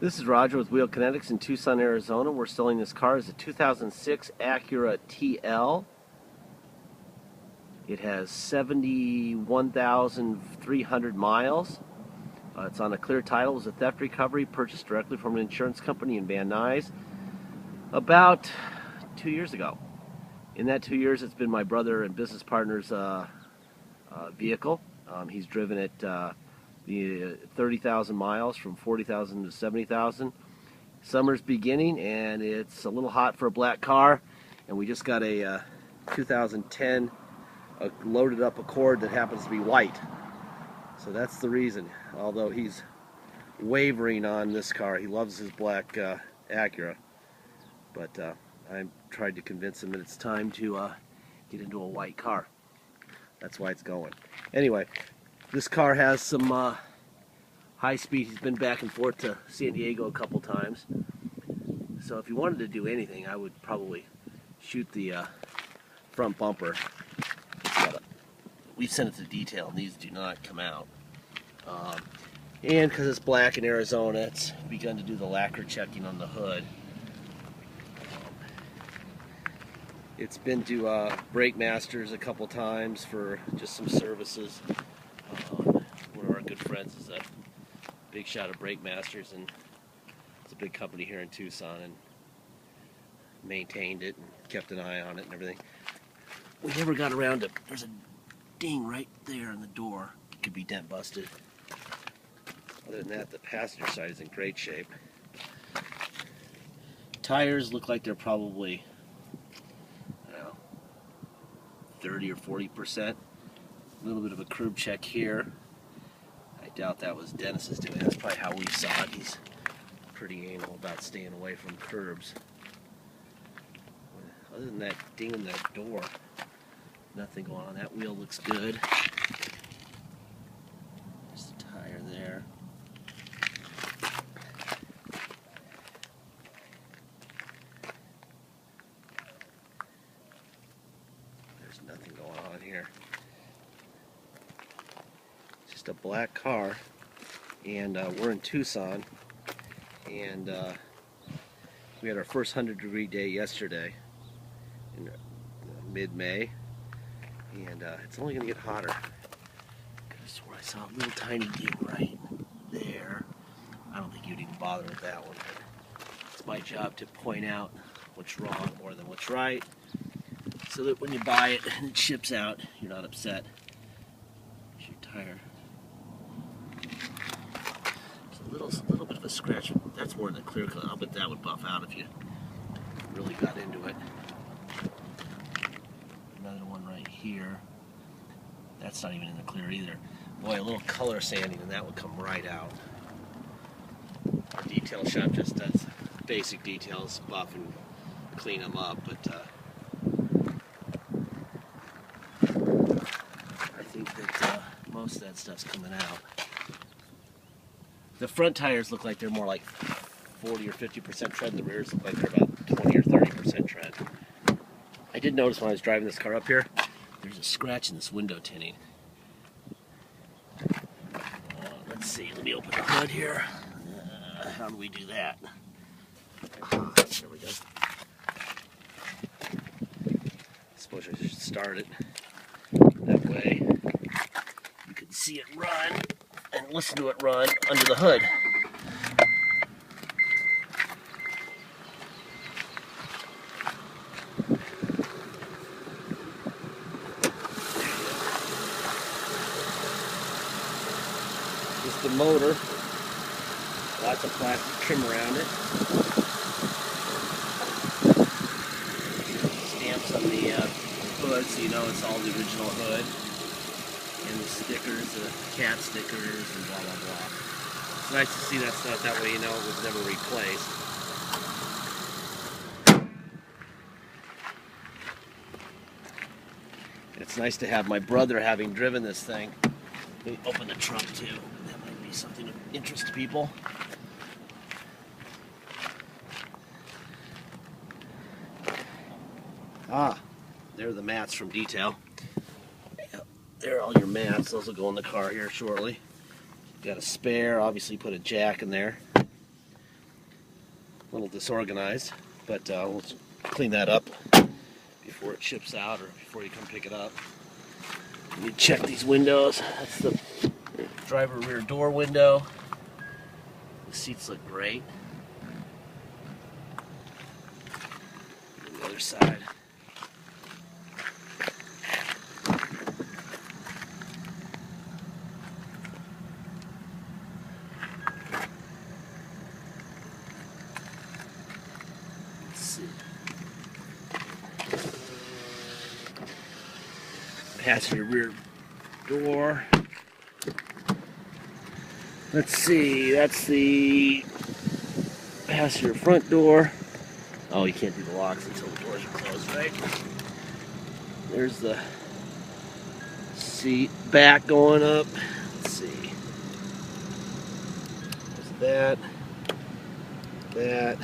This is Roger with Wheel Kinetics in Tucson, Arizona. We're selling this car as a 2006 Acura TL. It has 71,300 miles. It's on a clear title. It was a theft recovery purchased directly from an insurance company in Van Nuys about 2 years ago. In that 2 years, it's been my brother and business partner's vehicle. He's driven it the 30,000 miles, from 40,000 to 70,000. Summer's beginning and it's a little hot for a black car, and we just got a 2010 loaded up Accord that happens to be white. So that's the reason. Although he's wavering on this car, he loves his black Acura, but I tried to convince him that it's time to get into a white car. That's why it's going. Anyway, this car has some high speed. He's been back and forth to San Diego a couple times. So if you wanted to do anything, I would probably shoot the front bumper. We've sent it to detail, and these do not come out. And because it's black in Arizona, it's begun to do the lacquer checking on the hood. It's been to Brake Masters a couple times for just some services. One of our good friends is a big shot at Brake Masters, and it's a big company here in Tucson, and maintained it and kept an eye on it and everything. We never got around to, there's a ding right there in the door. It could be dent busted. Other than that, the passenger side is in great shape. Tires look like they're probably 30 or 40%. A little bit of a curb check here. I doubt that was Dennis's doing. That's probably how we saw it. He's pretty anal about staying away from curbs. Other than that ding in that door, nothing going on. That wheel looks good. There's the tire there. There's nothing going on here. It's just a black car, and we're in Tucson, and we had our first 100-degree day yesterday in mid-May, and it's only going to get hotter. I swear I saw a little tiny ding right there. I don't think you'd even bother with that one, but it's my job to point out what's wrong more than what's right, so that when you buy it and it ships out, you're not upset. Here's your tire. It's a little bit of a scratch. That's more than clear cut. I'll bet that would buff out if you really got into it. Another one right here. That's not even in the clear either. Boy, a little color sanding and that would come right out. Our detail shop just does basic details, buff and clean them up, but I think that most of that stuff's coming out. The front tires look like they're more like 40 or 50% tread, and the rears look like they're about 20 or 30% tread. I did notice when I was driving this car up here, there's a scratch in this window tinting. Let's see, let me open the hood here. How do we do that? There we go. I suppose I should start it. That way you can see it run and listen to it run under the hood. Just the motor. Lots of plastic trim around it. Stamps on the hood so you know it's all the original hood. And the stickers, the cat stickers, and blah blah blah. It's nice to see that stuff, that way you know it was never replaced. It's nice to have my brother having driven this thing. Let me open the trunk too. That might be something of interest to people. There are the mats from detail. There are all your mats. Those will go in the car here shortly. Got a spare, obviously put a jack in there. A little disorganized, but we'll clean that up before it ships out or before you come pick it up. Let me check these windows. That's the driver rear door window. The seats look great. And the other side. Let's see. Passenger rear door. Let's see, that's the passenger front door. Oh, you can't do the locks until the doors are closed, right? There's the seat back going up. Let's see. There's that.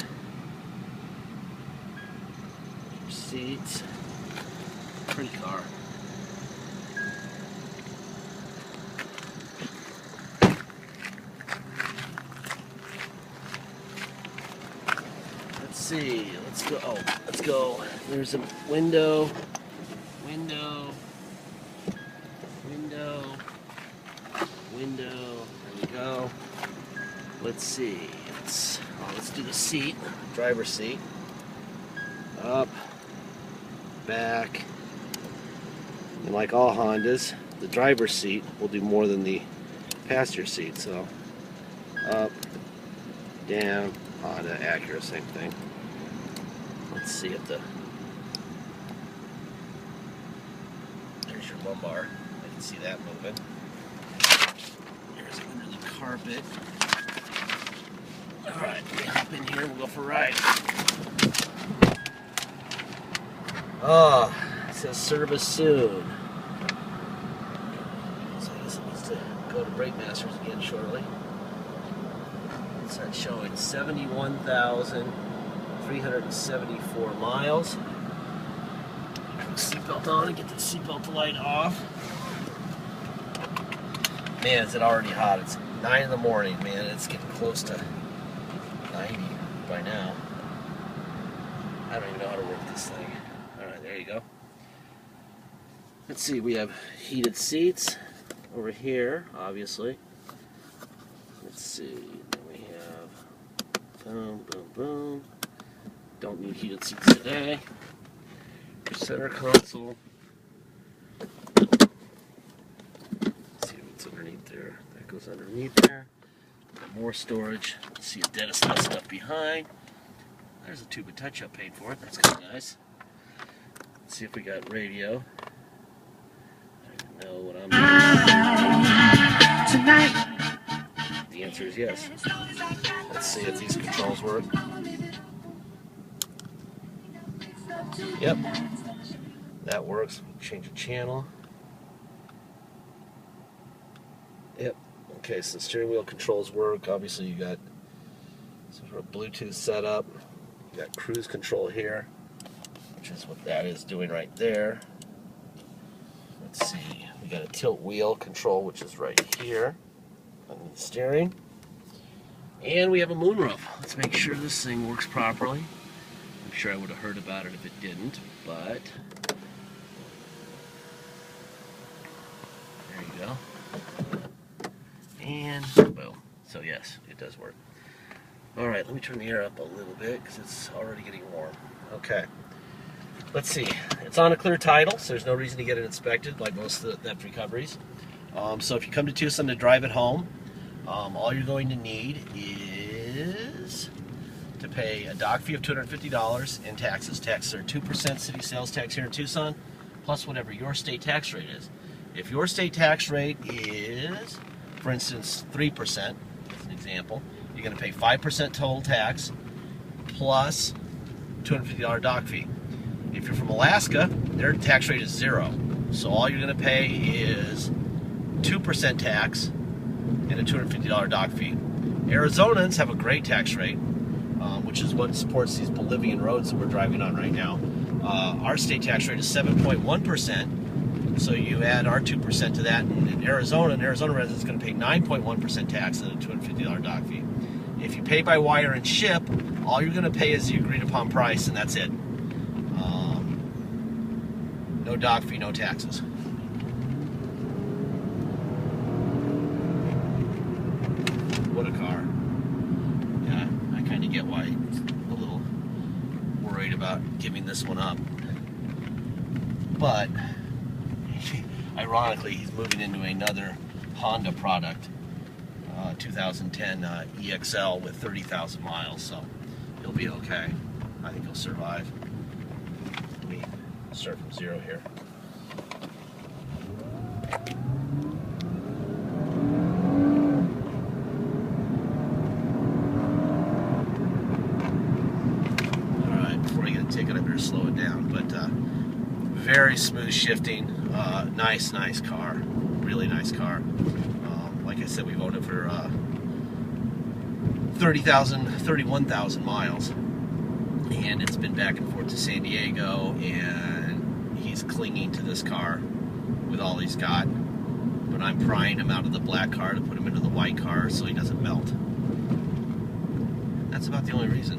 Seats. Pretty car. Let's see. Let's go. Oh, let's go. There's a window. Window. There we go. Let's see. Let's do the seat. Driver's seat. Up. Back. And like all Hondas, the driver's seat will do more than the passenger seat. So up, down, Honda, Acura, same thing. Let's see if there's your lumbar. I can see that moving. There's under the carpet. Alright, let me hop in here and we'll go for a ride. Oh, it says service soon. So I guess it needs to go to Brake Masters again shortly. It's not showing 71,374 miles. Put the seatbelt on and get the seatbelt light off. Man, is it already hot. It's 9 in the morning, man. It's getting close to 90 by now. I don't even know how to work this thing. Alright, there you go. Let's see, we have heated seats over here, obviously. Let's see, then we have boom, boom, boom. Don't need heated seats today. Your center console. Let's see what's underneath there. That goes underneath there. Got more storage. Let's see a dentist stuff behind. There's a tube of touch-up paid for it. That's kind of nice. Let's see if we got radio. I don't know what I'm doing tonight. The answer is yes. Let's see if these controls work. Yep, that works. Change the channel. Yep. Okay, so the steering wheel controls work. Obviously, you got some sort of Bluetooth setup. You got cruise control here, which is what that is doing right there. Let's see. We got a tilt wheel control, which is right here on the steering. And we have a moonroof. Let's make sure this thing works properly. I'm sure I would have heard about it if it didn't, but there you go. And boom. So yes, it does work. Alright, let me turn the air up a little bit because it's already getting warm. Okay. Let's see. It's on a clear title, so there's no reason to get it inspected like most of the theft recoveries. So if you come to Tucson to drive it home, all you're going to need is to pay a dock fee of $250 in taxes. Taxes are 2% city sales tax here in Tucson, plus whatever your state tax rate is. If your state tax rate is, for instance, 3%, as an example, you're going to pay 5% total tax plus $250 dock fee. If you're from Alaska, their tax rate is 0. So all you're going to pay is 2% tax and a $250 dock fee. Arizonans have a great tax rate, which is what supports these Bolivian roads that we're driving on right now. Our state tax rate is 7.1%. So you add our 2% to that, and in Arizona, an Arizona resident is going to pay 9.1% tax and a $250 dock fee. If you pay by wire and ship, all you're going to pay is the agreed upon price, and that's it. No dock fee, no taxes. What a car. Yeah, I kind of get why he's a little worried about giving this one up. But, ironically, he's moving into another Honda product, 2010 EXL with 30,000 miles, so he'll be okay. I think he'll survive. Let me start from zero here. Alright, before I get a ticket, I better slow it down. But very smooth shifting, nice car, really nice car. Like I said, we've owned it for 31,000 miles, and it's been back and forth to San Diego, and he's clinging to this car with all he's got. But I'm prying him out of the black car to put him into the white car so he doesn't melt. That's about the only reason.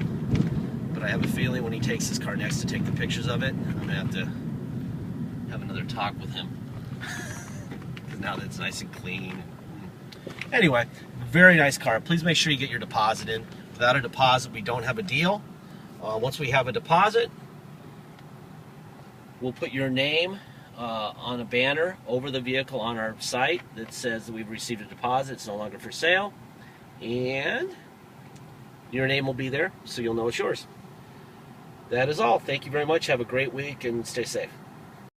But I have a feeling when he takes his car next to take the pictures of it, I'm going to have another talk with him. Because now that it's nice and clean. Anyway, very nice car. Please make sure you get your deposit in. Without a deposit, we don't have a deal. Once we have a deposit, we'll put your name on a banner over the vehicle on our site that says that we've received a deposit. It's no longer for sale. And your name will be there, so you'll know it's yours. That is all. Thank you very much. Have a great week and stay safe.